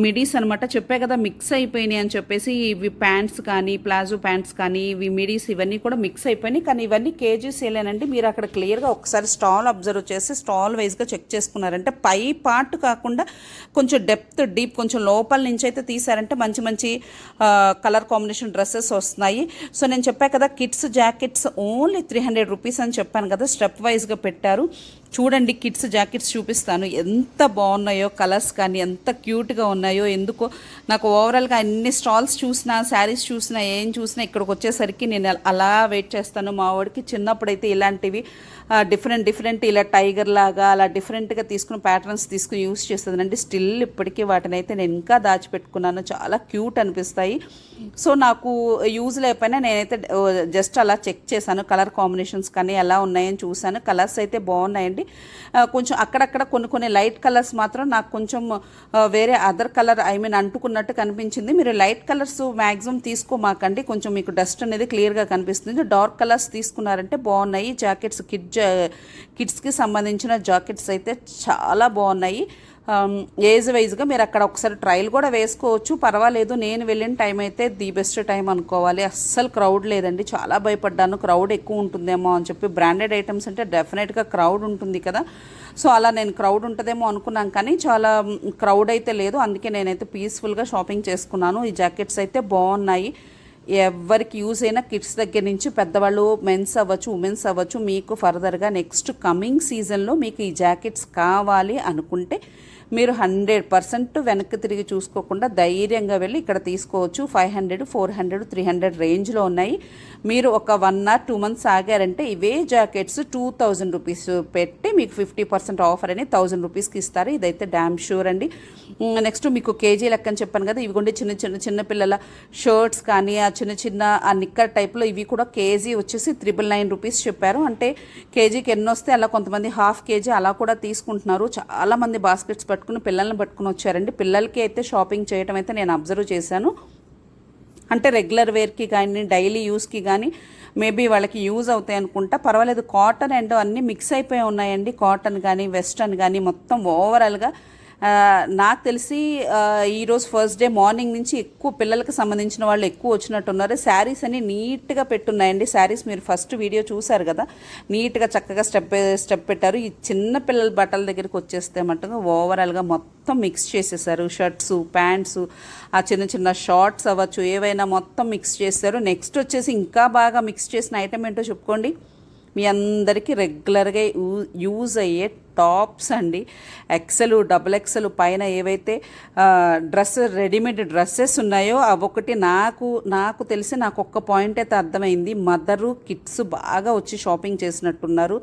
మిడీస్ అనమాట. చెప్పే కదా మిక్స్ అయిపోయినాయి అని చెప్పేసి. ఇవి ప్యాంట్స్ కానీ ప్లాజో ప్యాంట్స్ కానీ ఇవి మిడీస్ ఇవన్నీ కూడా మిక్స్ అయిపోయినాయి. కానీ ఇవన్నీ కేజీ సేలేనండి. మీరు అక్కడ క్లియర్గా ఒకసారి స్టాల్ అబ్జర్వ్ చేసి స్టాల్ వైజ్గా చెక్ చేసుకున్నారు అంటే పై పార్ట్ కాకుండా కొంచెం డీప్ కొంచెం లోపల నుంచి అయితే తీసారంటే మంచి కలర్ కాంబినేషన్ డ్రెస్సెస్ వస్తున్నాయి. సో నేను చెప్పాను కదా కిడ్స్ జాకెట్స్ ఓన్లీ 300 రూపీస్ అని చెప్పాను కదా. స్టెప్ వైజ్గా పెట్టారు. చూడండి కిడ్స్ జాకెట్స్ చూపిస్తాను ఎంత బాగున్నాయో, కలర్స్ కానీ ఎంత క్యూట్గా ఉన్నాయో. ఎందుకో నాకు ఓవరాల్గా అన్ని స్టాల్స్ చూసినా, శారీస్ చూసినా, ఏం చూసినా ఇక్కడికి వచ్చేసరికి నేను అలా వెయిట్ చేస్తాను. మా వాడికి చిన్నప్పుడైతే ఇలాంటివి డిఫరెంట్ ఇలా టైగర్ లాగా అలా డిఫరెంట్గా తీసుకుని ప్యాటర్న్స్ తీసుకుని యూస్ చేస్తుందండి. స్టిల్ ఇప్పటికీ వాటిని అయితే నేను ఇంకా దాచిపెట్టుకున్నాను. చాలా క్యూట్ అనిపిస్తాయి. సో నాకు యూజ్ లేకపోయినా నేనైతే జస్ట్ అలా చెక్ చేశాను. కలర్ కాంబినేషన్స్ కానీ ఎలా ఉన్నాయని చూశాను. కలర్స్ అయితే బాగున్నాయండి. కొంచెం అక్కడక్కడ కొన్ని లైట్ కలర్స్ మాత్రం నాకు కొంచెం వేరే అదర్ కలర్ అంటుకున్నట్టు కనిపించింది. మీరు లైట్ కలర్స్ మ్యాక్సిమం తీసుకోమాకండి. కొంచెం మీకు డస్ట్ అనేది క్లియర్గా కనిపిస్తుంది. డార్క్ కలర్స్ తీసుకున్నారంటే బాగున్నాయి. జాకెట్స్ కిడ్స్కి సంబంధించిన జాకెట్స్ అయితే చాలా బాగున్నాయి. ఏజ్ వైజ్గా మీరు అక్కడ ఒకసారి ట్రయల్ కూడా వేసుకోవచ్చు, పర్వాలేదు. నేను వెళ్ళిన టైం అయితే ది బెస్ట్ టైం అనుకోవాలి. అస్సలు క్రౌడ్ లేదండి. చాలా భయపడ్డాను క్రౌడ్ ఎక్కువ ఉంటుందేమో అని చెప్పి. బ్రాండెడ్ ఐటమ్స్ అంటే డెఫినెట్గా క్రౌడ్ ఉంటుంది కదా. సో అలా నేను క్రౌడ్ ఉంటుందేమో అనుకున్నాను, కానీ చాలా క్రౌడ్ అయితే లేదు. అందుకే నేనైతే పీస్ఫుల్గా షాపింగ్ చేసుకున్నాను. ఈ జాకెట్స్ అయితే బాగున్నాయి. ఎవరికి యూజ్ అయినా కిడ్స్ దగ్గర నుంచి పెద్దవాళ్ళు, మెన్స్ అవ్వచ్చు, ఉమెన్స్ అవ్వచ్చు. మీకు ఫర్దర్గా నెక్స్ట్ కమింగ్ సీజన్లో మీకు ఈ జాకెట్స్ కావాలి అనుకుంటే మీరు 100% వెనక్కి తిరిగి చూసుకోకుండా ధైర్యంగా వెళ్ళి ఇక్కడ తీసుకోవచ్చు. 500, 400, 300 రేంజ్లో ఉన్నాయి. మీరు ఒక 1 or 2 months ఆగారంటే ఇవే జాకెట్స్ 2000 రూపీస్ పెట్టి మీకు 50% ఆఫర్ అని 1000 రూపీస్కి ఇస్తారు. ఇదైతే డ్యామ్ షూర్ అండి. నెక్స్ట్ మీకు కేజీ లెక్క అని చెప్పాను కదా. ఇవి కూడా చిన్న పిల్లల షర్ట్స్ కానీ ఆ చిన్న ఆ నిక్కర్ టైప్లో ఇవి కూడా కేజీ వచ్చేసి 999 రూపీస్ చెప్పారు. అంటే కేజీకి ఎన్ని వస్తే అలా కొంతమంది ½ కేజీ అలా కూడా తీసుకుంటున్నారు. చాలామంది బాస్కెట్స్ పిల్లల్ని పట్టుకుని వచ్చారండి. పిల్లలకి అయితే షాపింగ్ చేయటం అయితే నేను అబ్జర్వ్ చేశాను. అంటే రెగ్యులర్ వేర్కి కానీ డైలీ యూస్కి కానీ మేబీ వాళ్ళకి యూజ్ అవుతాయి అనుకుంటా. పర్వాలేదు, కాటన్ అండ్ అన్నీ మిక్స్ అయిపోయి ఉన్నాయండి. కాటన్ కానీ వెస్ట్రన్ కానీ మొత్తం ఓవరాల్గా నాకు తెలిసి ఈరోజు ఫస్ట్ డే మార్నింగ్ నుంచి ఎక్కువ పిల్లలకు సంబంధించిన వాళ్ళు ఎక్కువ వచ్చినట్టున్నారు. శారీస్ అన్ని నీట్గా పెట్టున్నాయండి. శారీస్ మీరు ఫస్ట్ వీడియో చూసారు కదా, నీట్గా చక్కగా స్టెప్ పెట్టారు. ఈ చిన్న పిల్లల బట్టల దగ్గరికి వచ్చేస్తే మట్టుగా ఓవరాల్గా మొత్తం మిక్స్ చేసేసారు. షర్ట్స్, ప్యాంట్స్, ఆ చిన్న చిన్న షార్ట్స్ అవ్వచ్చు, ఏవైనా మొత్తం మిక్స్ చేశారు. నెక్స్ట్ వచ్చేసి ఇంకా బాగా మిక్స్ చేసిన ఐటమ్ ఏంటో చెప్పుకోండి. మీ అందరికీ రెగ్యులర్గా యూజ్ అయ్యే టాప్స్ అండి. ఎక్సెల్, డబుల్ ఎక్సెల్ పైన ఏవైతే రెడీమేడ్ డ్రెస్సెస్ ఉన్నాయో అవొకటి నాకు తెలిసి నాకు ఒక్క పాయింట్ అయితే అర్థమైంది. మదరు కిడ్స్ బాగా వచ్చి షాపింగ్ చేసినట్టున్నారు.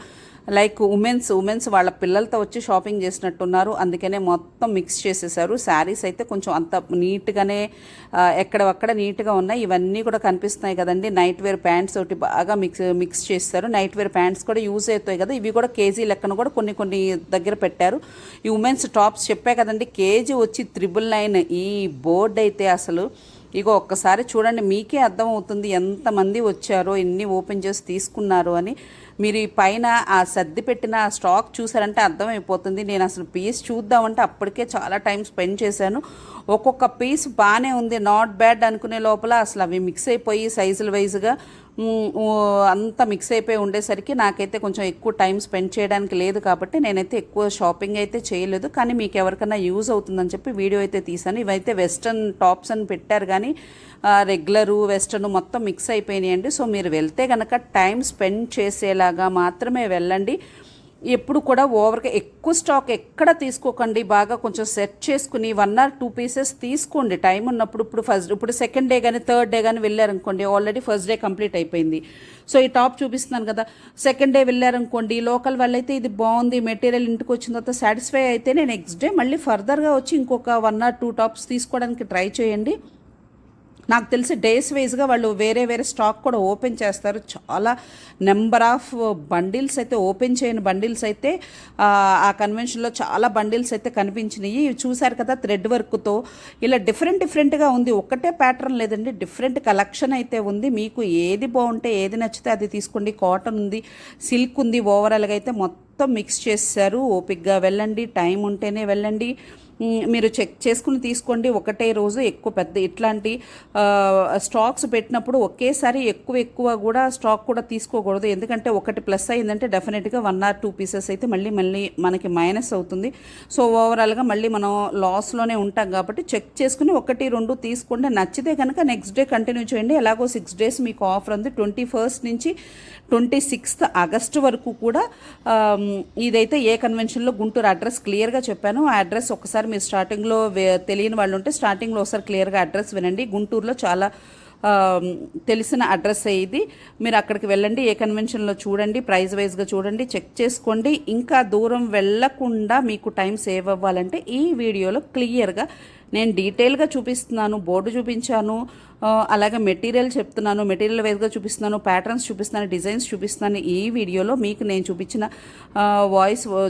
లైక్ ఉమెన్స్ వాళ్ళ పిల్లలతో వచ్చి షాపింగ్ చేసినట్టున్నారు. అందుకనే మొత్తం మిక్స్ చేసేసారు. శారీస్ అయితే కొంచెం అంత నీట్గానే ఎక్కడక్కడ నీట్గా ఉన్నాయి. ఇవన్నీ కూడా కనిపిస్తున్నాయి కదండి. నైట్ వేర్ ప్యాంట్స్ ఒకటి బాగా మిక్స్ చేస్తారు. నైట్ వేర్ ప్యాంట్స్ కూడా యూజ్ అవుతాయి కదా, ఇవి కూడా కేజీ లెక్కన కూడా కొన్ని దగ్గర పెట్టారు. ఈ ఉమెన్స్ టాప్స్ చెప్పే కదండి, కేజీ వచ్చి 999. ఈ బోర్డు అయితే అసలు ఇగో ఒక్కసారి చూడండి, మీకే అర్థమవుతుంది ఎంతమంది వచ్చారో, ఎన్ని ఓపెన్ చేసి తీసుకున్నారు అని. మీరు ఈ పైన ఆ సర్ది పెట్టిన స్టాక్ చూసారంటే అర్థమైపోతుంది. నేను అసలు పీస్ చూద్దామంటే అప్పటికే చాలా టైం స్పెండ్ చేశాను. ఒక్కొక్క పీస్ బాగానే ఉంది, నాట్ బ్యాడ్ అనుకునే లోపల అసలు అవి మిక్స్ అయిపోయి సైజుల వైజ్గా అంతా మిక్స్ అయిపోయి ఉండేసరికి నాకైతే కొంచెం ఎక్కువ టైం స్పెండ్ చేయడానికి లేదు. కాబట్టి నేనైతే ఎక్కువ షాపింగ్ అయితే చేయలేదు. కానీ మీకు ఎవరికైనా యూజ్ అవుతుందని చెప్పి వీడియో అయితే తీసాను. ఇవైతే వెస్ట్రన్ టాప్స్ అని పెట్టారు, కానీ రెగ్యులరు వెస్ట్రన్ మొత్తం మిక్స్ అయిపోయినాయండి. సో మీరు వెళ్తే కనుక టైం స్పెండ్ చేసేలాగా మాత్రమే వెళ్ళండి. ఎప్పుడు కూడా ఓవర్గా ఎక్కువ స్టాక్ ఎక్కడ తీసుకోకండి. బాగా కొంచెం సెట్ చేసుకుని 1 or 2 పీసెస్ తీసుకోండి టైం ఉన్నప్పుడు. ఇప్పుడు సెకండ్ డే కానీ థర్డ్ డే కానీ వెళ్ళారనుకోండి, ఆల్రెడీ ఫస్ట్ డే కంప్లీట్ అయిపోయింది. సో ఈ టాప్ చూపిస్తున్నాను కదా, సెకండ్ డే వెళ్ళారనుకోండి, లోకల్ వాళ్ళైతే ఇది బాగుంది మెటీరియల్, ఇంటికి వచ్చిన తర్వాత సాటిస్ఫై అయితే నేను నెక్స్ట్ డే మళ్ళీ ఫర్దర్గా వచ్చి ఇంకొక 1 or 2 టాప్స్ తీసుకోవడానికి ట్రై చేయండి. నాకు తెలిసి డేస్ వైజ్గా వాళ్ళు వేరే స్టాక్ కూడా ఓపెన్ చేస్తారు. చాలా నెంబర్ ఆఫ్ బండిల్స్ అయితే, ఓపెన్ చేయని బండిల్స్ అయితే ఆ కన్వెన్షన్లో చాలా బండిల్స్ అయితే కనిపించినాయి. చూసారు కదా, థ్రెడ్ వర్క్తో ఇలా డిఫరెంట్గా ఉంది. ఒక్కటే ప్యాటర్న్ లేదండి, డిఫరెంట్ కలెక్షన్ అయితే ఉంది. మీకు ఏది బాగుంటే ఏది నచ్చితే అది తీసుకోండి. కాటన్ ఉంది, సిల్క్ ఉంది, ఓవరాల్గా అయితే మొత్తం మిక్స్ చేశారు. ఓపిక్గా వెళ్ళండి, టైం ఉంటేనే వెళ్ళండి. మీరు చెక్ చేసుకుని తీసుకోండి. ఒకటే రోజు ఎక్కువ పెద్ద ఇట్లాంటి స్టాక్స్ పెట్టినప్పుడు ఒకేసారి ఎక్కువ కూడా స్టాక్ కూడా తీసుకోకూడదు. ఎందుకంటే ఒకటి ప్లస్ అయిందంటే డెఫినెట్గా 1 or 2 పీసెస్ అయితే మళ్ళీ మనకి మైనస్ అవుతుంది. సో ఓవరాల్గా మళ్ళీ మనం లాస్లోనే ఉంటాం. కాబట్టి చెక్ చేసుకుని 1, 2 తీసుకోండి. నచ్చితే కనుక నెక్స్ట్ డే కంటిన్యూ చేయండి. ఎలాగో 6 days మీకు ఆఫర్ ఉంది. 21st నుంచి 26th ఆగస్టు వరకు కూడా. ఇదైతే ఏ కన్వెన్షన్లో గుంటూరు అడ్రస్ క్లియర్గా చెప్పాను. ఆ అడ్రస్ ఒకసారి మీరు స్టార్టింగ్లో తెలియని వాళ్ళు ఉంటే స్టార్టింగ్లో ఒకసారి క్లియర్గా అడ్రస్ వినండి. గుంటూరులో చాలా తెలిసిన అడ్రస్ ఇది. మీరు అక్కడికి వెళ్ళండి, ఏ కన్వెన్షన్లో చూడండి, ప్రైస్ వైజ్గా చూడండి, చెక్ చేసుకోండి. ఇంకా దూరం వెళ్ళకుండా మీకు టైం సేవ్ అవ్వాలంటే ఈ వీడియోలో క్లియర్గా నేను డీటెయిల్గా చూపిస్తున్నాను. బోర్డు చూపించాను, అలాగే మెటీరియల్ చెప్తున్నాను, మెటీరియల్ వైజ్గా చూపిస్తున్నాను, ప్యాటర్న్స్ చూపిస్తున్నాను, డిజైన్స్ చూపిస్తున్నాను. ఈ వీడియోలో మీకు నేను చూపించిన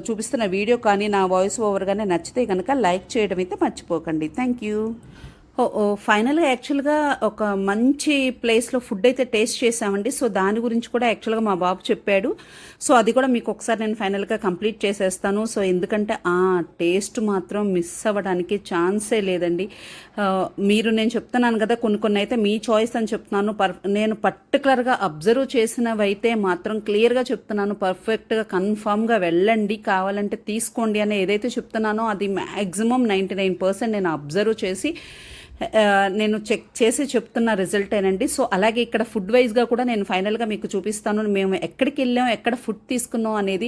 చూపిస్తున్న వీడియో కానీ నా వాయిస్ ఓవర్ కానీ నచ్చితే కనుక లైక్ చేయడం అయితే మర్చిపోకండి. Thank you. ఫైనల్గా యాక్చువల్గా ఒక మంచి ప్లేస్లో ఫుడ్ అయితే టేస్ట్ చేసామండి. సో దాని గురించి కూడా యాక్చువల్గా మా బాబు చెప్పాడు. సో అది కూడా మీకు ఒకసారి నేను ఫైనల్గా కంప్లీట్ చేసేస్తాను. సో ఎందుకంటే ఆ టేస్ట్ మాత్రం మిస్ అవ్వడానికి ఛాన్సే లేదండి. నేను చెప్తున్నాను కదా, కొన్ని అయితే మీ చాయిస్ అని చెప్తున్నాను. నేను పర్టికులర్గా అబ్జర్వ్ చేసినవి అయితే మాత్రం క్లియర్గా చెప్తున్నాను. పర్ఫెక్ట్గా కన్ఫామ్గా వెళ్ళండి, కావాలంటే తీసుకోండి అని ఏదైతే చెప్తున్నానో అది మ్యాక్సిమం 99% నేను అబ్జర్వ్ చేసి నేను చెక్ చేసి చెప్తున్న రిజల్ట్ ఏనండి. సో అలాగే ఇక్కడ ఫుడ్ వైజ్గా కూడా నేను ఫైనల్గా మీకు చూపిస్తాను. మేము ఎక్కడికి వెళ్ళాం, ఎక్కడ ఫుడ్ తీసుకున్నాం అనేది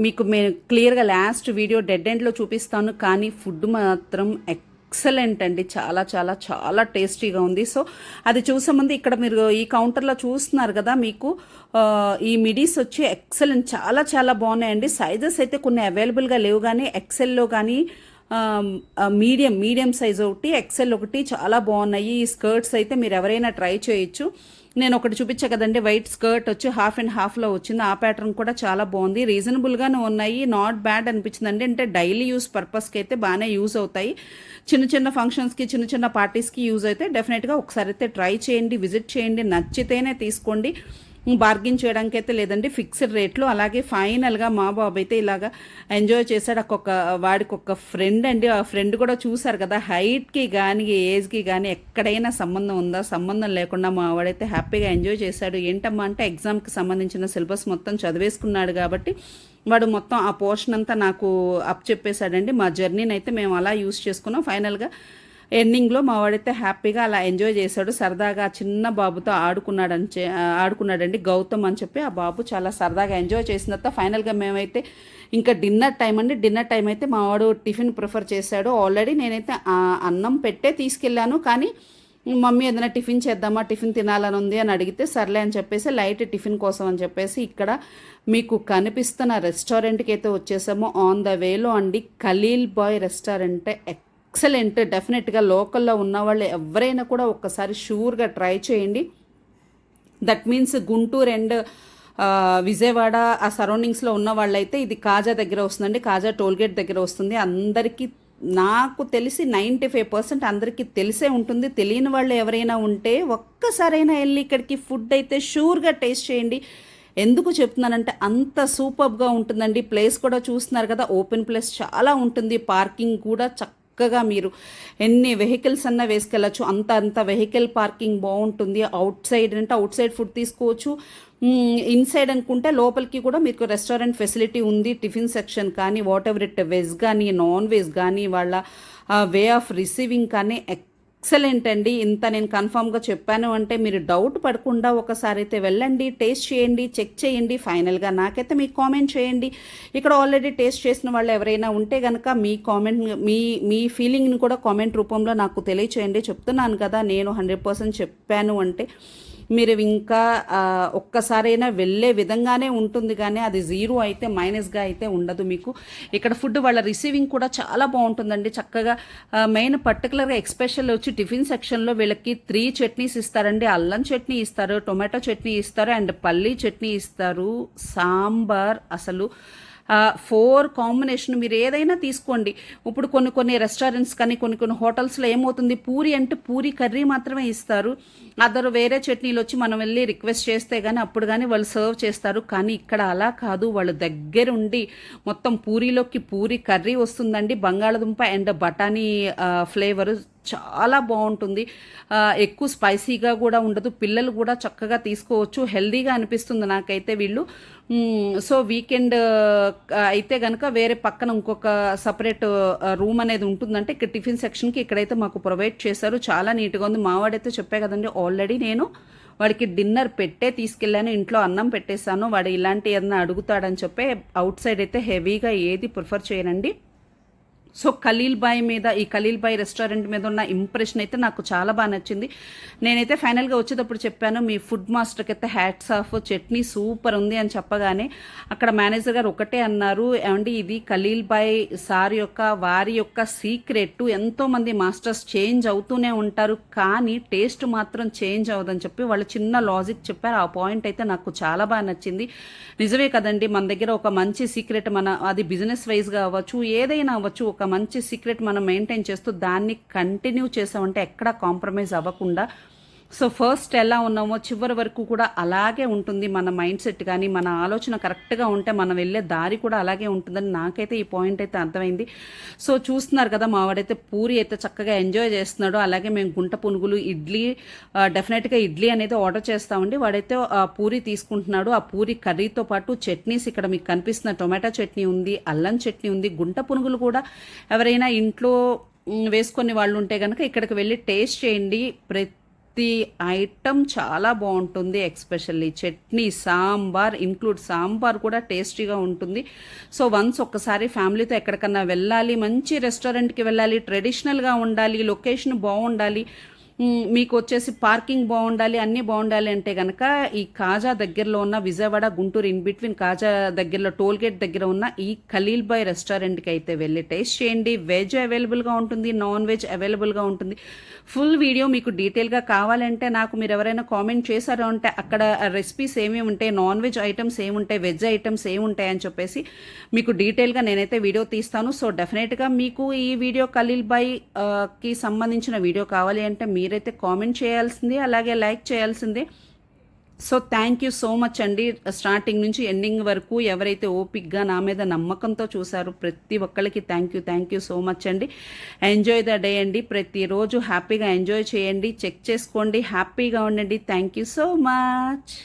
మీకు క్లియర్గా లాస్ట్ వీడియో డెడ్ ఎండ్లో చూపిస్తాను. కానీ ఫుడ్ మాత్రం ఎక్సలెంట్ అండి, చాలా చాలా చాలా టేస్టీగా ఉంది. సో అది చూసే ముందు ఇక్కడ మీరు ఈ కౌంటర్లో చూస్తున్నారు కదా, మీకు ఈ మిడీస్ వచ్చి ఎక్సలెంట్, చాలా చాలా బాగున్నాయండి. సైజెస్ అయితే కొన్ని అవైలబుల్గా లేవు, కానీ ఎక్సెల్లో కానీ మీడియం సైజ్ ఒకటి, ఎక్సెల్ ఒకటి చాలా బాగున్నాయి. ఈ స్కర్ట్స్ అయితే మీరు ఎవరైనా ట్రై చేయొచ్చు. నేను ఒకటి చూపించా కదండి, వైట్ స్కర్ట్ వచ్చి హాఫ్ అండ్ హాఫ్లో వచ్చింది. ఆ ప్యాటర్న్ కూడా చాలా బాగుంది, రీజనబుల్గానే ఉన్నాయి, నాట్ బ్యాడ్ అనిపించిందండి. అంటే డైలీ యూస్ పర్పస్కి అయితే బాగానే యూజ్ అవుతాయి. చిన్న చిన్న ఫంక్షన్స్కి, చిన్న చిన్న పార్టీస్కి యూజ్ అయితే డెఫినెట్గా ఒకసారి అయితే ట్రై చేయండి, విజిట్ చేయండి, నచ్చితేనే తీసుకోండి. బార్గెన్ చేయడానికి అయితే లేదండి, ఫిక్స్డ్ రేట్లు. అలాగే ఫైనల్గా మా బాబు అయితే ఇలాగా ఎంజాయ్ చేశాడు. వాడికి ఒక ఫ్రెండ్ అండి, ఆ ఫ్రెండ్ కూడా చూసారు కదా, హైట్కి కానీ ఏజ్కి కానీ ఎక్కడైనా సంబంధం ఉందా? సంబంధం లేకుండా మా వాడైతే హ్యాపీగా ఎంజాయ్ చేశాడు. ఏంటమ్మా అంటే ఎగ్జామ్కి సంబంధించిన సిలబస్ మొత్తం చదివేసుకున్నాడు కాబట్టి వాడు మొత్తం ఆ పోర్షన్ అంతా నాకు అప్ చెప్పేశాడండి. మా జర్నీని అయితే మేము అలా యూస్ చేసుకున్నాం. ఫైనల్గా ఎండింగ్లో మా వాడైతే హ్యాపీగా అలా ఎంజాయ్ చేశాడు. సరదాగా చిన్న బాబుతో ఆడుకున్నాడండి, గౌతమ్ అని చెప్పి. ఆ బాబు చాలా సరదాగా ఎంజాయ్ చేసిన తర్వాత ఫైనల్గా మేమైతే ఇంకా డిన్నర్ టైం అండి. డిన్నర్ టైం అయితే మా వాడు టిఫిన్ ప్రిఫర్ చేశాడు. ఆల్రెడీ నేనైతే అన్నం పెట్టే తీసుకెళ్ళాను, కానీ మమ్మీ ఏదైనా టిఫిన్ చేద్దామా, టిఫిన్ తినాలని ఉంది అని అడిగితే సర్లే అని చెప్పేసి లైట్ టిఫిన్ కోసం అని చెప్పేసి ఇక్కడ మీకు కనిపిస్తున్న రెస్టారెంట్కి అయితే వచ్చేసాము. ఆన్ ద వేలో అండి, ఖలీల్ బాయ్ రెస్టారెంట్. ఎక్సలెంట్, డెఫినెట్గా లోకల్లో ఉన్న వాళ్ళు ఎవరైనా కూడా ఒక్కసారి షూర్గా ట్రై చేయండి. That means Guntur and Vijayawada ఆ సరౌండింగ్స్లో ఉన్న వాళ్ళైతే ఇది కాజా దగ్గర వస్తుందండి, కాజా టోల్గేట్ దగ్గర వస్తుంది. అందరికీ నాకు తెలిసి 95% అందరికీ తెలిసే ఉంటుంది. తెలియని వాళ్ళు ఎవరైనా ఉంటే ఒక్కసారైనా వెళ్ళి ఇక్కడికి ఫుడ్ అయితే షూర్గా టేస్ట్ చేయండి. ఎందుకు చెప్తున్నానంటే అంత సూపర్గా ఉంటుందండి. ప్లేస్ కూడా చూస్తున్నారు కదా, ఓపెన్ ప్లేస్ చాలా ఉంటుంది. పార్కింగ్ కూడా చక్కగా మీరు ఎన్ని వెహికల్స్ అన్నా వేసుకెళ్ళచ్చు, అంత వెహికల్ పార్కింగ్ బాగుంటుంది. అవుట్ సైడ్ అంటే అవుట్ సైడ్ ఫుడ్ తీసుకోవచ్చు, ఇన్సైడ్ అనుకుంటే లోపలికి కూడా మీకు రెస్టారెంట్ ఫెసిలిటీ ఉంది. టిఫిన్ సెక్షన్ కానీ, వాట్ ఎవర్ ఇట్, వెజ్ కానీ నాన్ వెజ్ కానీ, వాళ్ళ వే ఆఫ్ రిసీవింగ్ కానీ ఎక్సలెంట్ అండి. ఇంత నేను కన్ఫామ్గా చెప్పాను అంటే మీరు డౌట్ పడకుండా ఒకసారి అయితే వెళ్ళండి, టేస్ట్ చేయండి, చెక్ చేయండి. ఫైనల్గా నాకైతే మీకు కామెంట్ చేయండి. ఇక్కడ ఆల్రెడీ టేస్ట్ చేసిన వాళ్ళు ఎవరైనా ఉంటే కనుక మీ కామెంట్, మీ ఫీలింగ్ని కూడా కామెంట్ రూపంలో నాకు తెలియచేయండి. చెప్తున్నాను కదా, నేను 100% చెప్పాను అంటే మీరు ఇంకా ఒక్కసారైనా వెళ్ళే విధంగానే ఉంటుంది, కానీ అది జీరో అయితే మైనస్గా అయితే ఉండదు మీకు. ఇక్కడ ఫుడ్ వాళ్ళ రిసీవింగ్ కూడా చాలా బాగుంటుందండి. చక్కగా మెయిన్ పర్టికులర్గా ఎక్స్పెషల్ వచ్చి టిఫిన్ సెక్షన్లో వీళ్ళకి 3 చట్నీస్ ఇస్తారండి. అల్లం చట్నీ ఇస్తారు, టొమాటో చట్నీ ఇస్తారు, అండ్ పల్లీ చట్నీ ఇస్తారు, సాంబార్. అసలు 4 కాంబినేషన్ మీరు ఏదైనా తీసుకోండి. ఇప్పుడు కొన్ని రెస్టారెంట్స్ కానీ కొన్ని హోటల్స్లో ఏమవుతుంది, పూరి అంటే పూరి కర్రీ మాత్రమే ఇస్తారు. అదరు వేరే చట్నీలు వచ్చి మనం వెళ్ళి రిక్వెస్ట్ చేస్తే కానీ అప్పుడు కానీ వాళ్ళు సర్వ్ చేస్తారు. కానీ ఇక్కడ అలా కాదు, వాళ్ళు దగ్గరుండి మొత్తం పూరీలోకి పూరి కర్రీ వస్తుందండి. బంగాళదుంప అండ్ బఠానీ ఫ్లేవరు చాలా బాగుంటుంది. ఎక్కువ స్పైసీగా కూడా ఉండదు, పిల్లలు కూడా చక్కగా తీసుకోవచ్చు. హెల్దీగా అనిపిస్తుంది నాకైతే వీళ్ళు. సో వీకెండ్ అయితే కనుక వేరే పక్కన ఇంకొక సపరేట్ రూమ్ అనేది ఉంటుందంటే ఇక్కడ టిఫిన్ సెక్షన్కి ఇక్కడైతే మాకు ప్రొవైడ్ చేశారు. చాలా నీట్గా ఉంది. మావాడైతే చెప్పే కదండి, ఆల్రెడీ నేను వాడికి డిన్నర్ పెట్టే తీసుకెళ్ళాను, ఇంట్లో అన్నం పెట్టేశాను. వాడు ఇలాంటి ఏదైనా అడుగుతాడని చెప్పి అవుట్ సైడ్ అయితే హెవీగా ఏది ప్రిఫర్ చేయనండి. సో ఈ ఖలీల్ బాయ్ రెస్టారెంట్ మీద ఉన్న ఇంప్రెషన్ అయితే నాకు చాలా బాగా నచ్చింది. నేనైతే ఫైనల్గా వచ్చేటప్పుడు చెప్పాను, మీ ఫుడ్ మాస్టర్కి అయితే హ్యాట్స్ ఆఫ్, చట్నీ సూపర్ ఉంది అని చెప్పగానే అక్కడ మేనేజర్ గారు ఒకటే అన్నారు, ఏమండి ఇది ఖలీల్ బాయ్ సార్ వారి యొక్క సీక్రెట్. ఎంతోమంది మాస్టర్స్ చేంజ్ అవుతూనే ఉంటారు, కానీ టేస్ట్ మాత్రం చేంజ్ అవ్వదని చెప్పి వాళ్ళు చిన్న లాజిక్ చెప్పారు. ఆ పాయింట్ అయితే నాకు చాలా బాగా నచ్చింది. నిజమే కదండి, మన దగ్గర ఒక మంచి సీక్రెట్, అది బిజినెస్ వైజ్గా అవ్వచ్చు, ఏదైనా అవ్వచ్చు, ఒక మంచి సీక్రెట్ మనం మెయింటైన్ చేస్తూ దాన్ని కంటిన్యూ చేసామంటే ఎక్కడా కాంప్రమైజ్ అవ్వకుండా. సో ఫస్ట్ ఎలా ఉన్నామో చివరి వరకు కూడా అలాగే ఉంటుంది మన మైండ్ సెట్, కానీ మన ఆలోచన కరెక్ట్గా ఉంటే మనం వెళ్ళే దారి కూడా అలాగే ఉంటుందని నాకైతే ఈ పాయింట్ అయితే అర్థమైంది. సో చూస్తున్నారు కదా, మావాడైతే పూరి అయితే చక్కగా ఎంజాయ్ చేస్తున్నాడు. అలాగే మేము గుంట పునుగులు, ఇడ్లీ, డెఫినెట్గా ఇడ్లీ అనేది ఆర్డర్ చేస్తామండి. వాడైతే పూరి తీసుకుంటున్నాడు. ఆ పూరి కర్రీతో పాటు చట్నీస్ ఇక్కడ మీకు కనిపిస్తున్న టొమాటో చట్నీ ఉంది, అల్లం చట్నీ ఉంది. గుంట పునుగులు కూడా ఎవరైనా ఇంట్లో వేసుకొని వాళ్ళు ఉంటే కనుక ఇక్కడికి వెళ్ళి టేస్ట్ చేయండి. ప్రతి ఐటమ్ చాలా బాగుంటుంది. ఎక్స్పెషల్లీ చట్నీ, సాంబార్ సాంబార్ కూడా టేస్టీగా ఉంటుంది. సో వన్స్ ఒక్కసారి ఫ్యామిలీతో ఎక్కడికన్నా వెళ్ళాలి, మంచి రెస్టారెంట్కి వెళ్ళాలి, ట్రెడిషనల్గా ఉండాలి, లొకేషన్ బాగుండాలి, మీకు వచ్చేసి పార్కింగ్ బాగుండాలి, అన్నీ బాగుండాలి అంటే కనుక ఈ కాజా దగ్గరలో ఉన్న విజయవాడ గుంటూరు ఇన్ బిట్వీన్ కాజా దగ్గరలో టోల్ గేట్ దగ్గర ఉన్న ఈ ఖలీల్ బాయ్ రెస్టారెంట్కి అయితే వెళ్ళి టేస్ట్ చేయండి. వెజ్ అవైలబుల్గా ఉంటుంది, నాన్ వెజ్ అవైలబుల్గా ఉంటుంది. ఫుల్ వీడియో మీకు డీటెయిల్గా కావాలంటే నాకు మీరు ఎవరైనా కామెంట్ చేశారో అంటే అక్కడ రెసిపీస్ ఏమేమి ఉంటాయి, నాన్ వెజ్ ఐటమ్స్ ఏముంటాయి, వెజ్ ఐటమ్స్ ఏముంటాయి అని చెప్పేసి మీకు డీటెయిల్గా నేనైతే వీడియో తీస్తాను. సో డెఫినెట్గా మీకు ఈ వీడియో ఖలీల్ బాయ్ కి సంబంధించిన వీడియో కావాలి అంటే మీరైతే కామెంట్ చేయాల్సిందే, అలాగే లైక్ చేయాల్సిందే. So thank you so much అండి. స్టార్టింగ్ నుంచి ఎండింగ్ వరకు ఎవరైతే ఓపిక్గా నా మీద నమ్మకంతో చూసారో ప్రతి ఒక్కరికి థ్యాంక్ యూ సో మచ్ అండి. ఎంజాయ్ ద డే అండి. ప్రతిరోజు హ్యాపీగా ఎంజాయ్ చేయండి, చెక్ చేసుకోండి, హ్యాపీగా ఉండండి. Thank you so much.